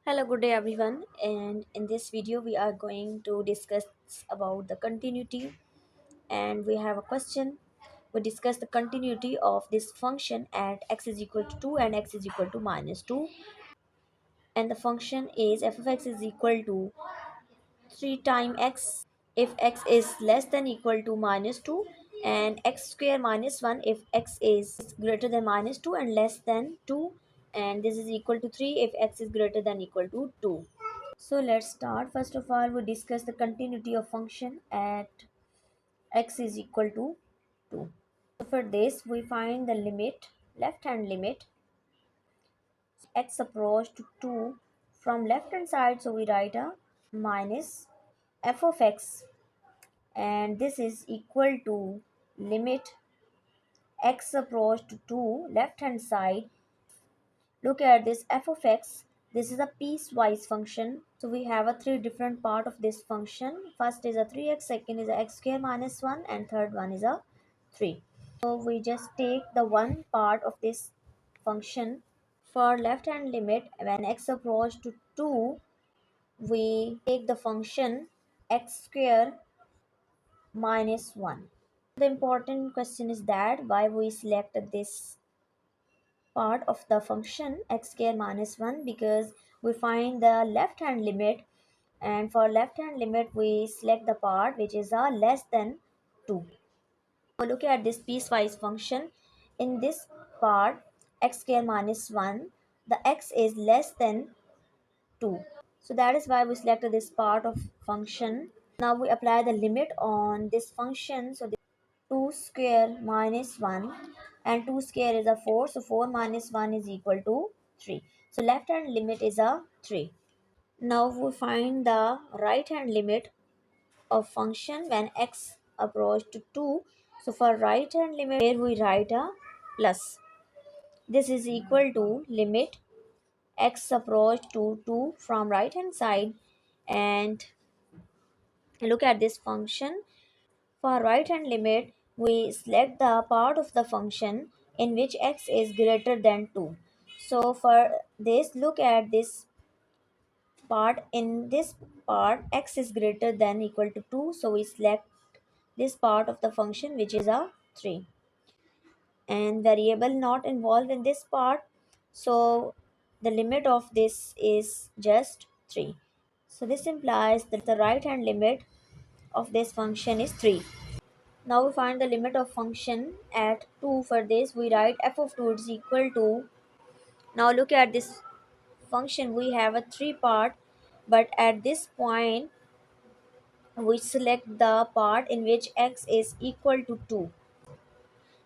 Hello, good day everyone. And in this video, we are going to discuss about the continuity. And we have a question. We discuss the continuity of this function at x is equal to 2 and x is equal to minus 2. And the function is f of x is equal to 3 times x if x is less than equal to minus 2, and x square minus 1 if x is greater than minus 2 and less than 2, and this is equal to 3 if x is greater than equal to 2. So let's start. First of all, we discuss the continuity of function at x is equal to 2. So for this, we find the limit, left hand limit, x approach to 2 from left hand side. So we write a minus f of x, and this is equal to limit x approach to 2 left hand side. Look at this f of x. This is a piecewise function. So we have a three different part of this function. First is a 3x, second is a x square minus 1, and third one is a 3. So we just take the one part of this function. For left hand limit, when x approach to 2, we take the function x square minus 1. The important question is that why we select this part of the function x square minus 1, because we find the left hand limit, and for left hand limit we select the part which is a less than 2. So look at this piecewise function. In this part x square minus 1, the x is less than 2, so that is why we selected this part of function. Now we apply the limit on this function. So 2 square minus 1, and 2 square is a 4, so 4 minus 1 is equal to 3. So left hand limit is a 3. Now we find the right hand limit of function when x approach to 2. So for right hand limit, here we write a plus. This is equal to limit x approach to 2 from right hand side, and look at this function. For right hand limit, we select the part of the function in which x is greater than 2. So for this, look at this part. In this part, x is greater than equal to 2. So we select this part of the function which is a 3. And variable not involved in this part. So the limit of this is just 3. So this implies that the right hand limit of this function is 3. Now we find the limit of function at 2. For this we write f of 2 is equal to, now look at this function, we have a 3 part, but at this point we select the part in which x is equal to 2.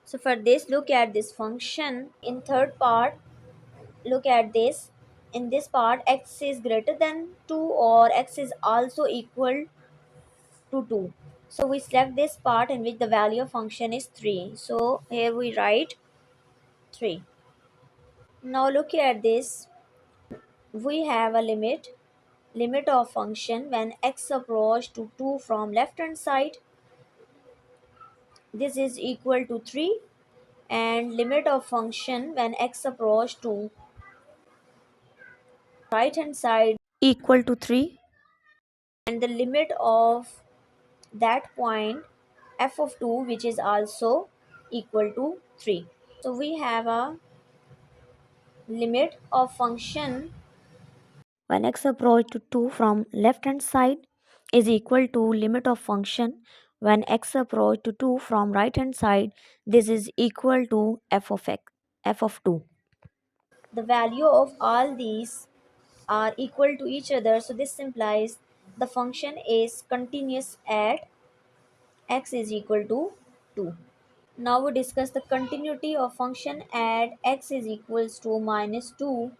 So for this, look at this function in third part. Look at this. In this part, x is greater than 2 or x is also equal to 2. So we select this part in which the value of function is 3. So here we write 3. Now look at this. We have a limit of function when x approach to 2 from left hand side. This is equal to 3, and limit of function when x approach to right hand side equal to 3, and the limit of that point f of 2 which is also equal to 3. So we have a limit of function when x approach to 2 from left hand side is equal to limit of function when x approach to 2 from right hand side. This is equal to f of x, f of 2. The value of all these are equal to each other, so this implies the function is continuous at x is equal to 2. Now we discuss the continuity of function at x is equals to minus 2.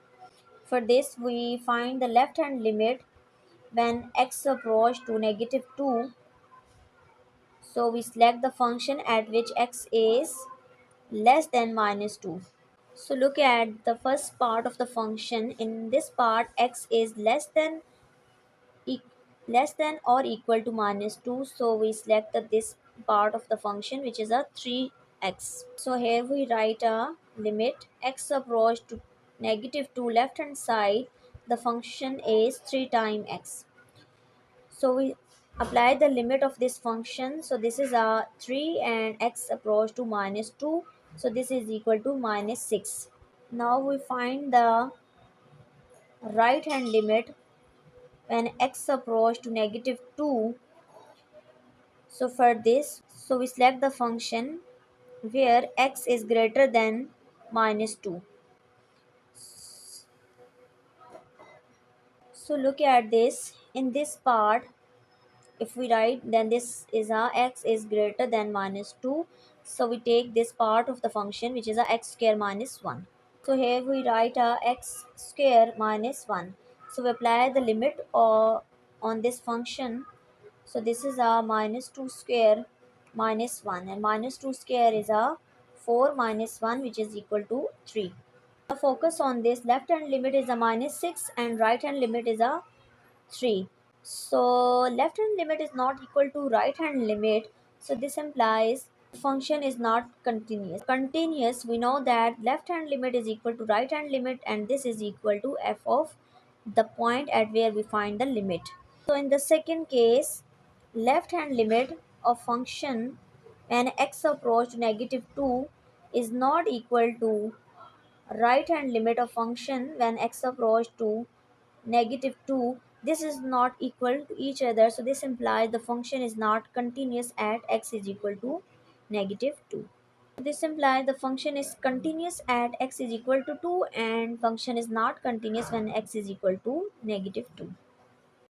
For this we find the left hand limit when x approach to negative 2. So we select the function at which x is less than minus 2. So look at the first part of the function. In this part, x is e- less than or equal to minus 2. So we select this part of the function which is a 3x. So here we write a limit x approach to negative 2 left hand side. the function is 3 times x. So we apply the limit of this function. So this is a 3 and x approach to minus 2. So this is equal to minus 6. Now we find the right hand limit when x approach to negative 2. So for this, so we select the function where x is greater than minus 2. So look at this. In this part, if we write, then this is a x is greater than minus 2. So we take this part of the function which is a x square minus 1. So here we write a x square minus 1. So we apply the limit on this function. So this is a minus 2 square minus 1, and minus 2 square is a 4 minus 1, which is equal to 3. Now focus on this. Left hand limit is a minus 6 and right hand limit is a 3. So left hand limit is not equal to right hand limit. So this implies function is not continuous. Continuous, we know that left hand limit is equal to right hand limit, and this is equal to f of the point at where we find the limit. So in the second case, left hand limit of function when x approach to negative 2 is not equal to right hand limit of function when x approach to negative 2. This is not equal to each other, so this implies the function is not continuous at x is equal to negative 2. This implies the function is continuous at x is equal to 2 and function is not continuous when x is equal to negative 2.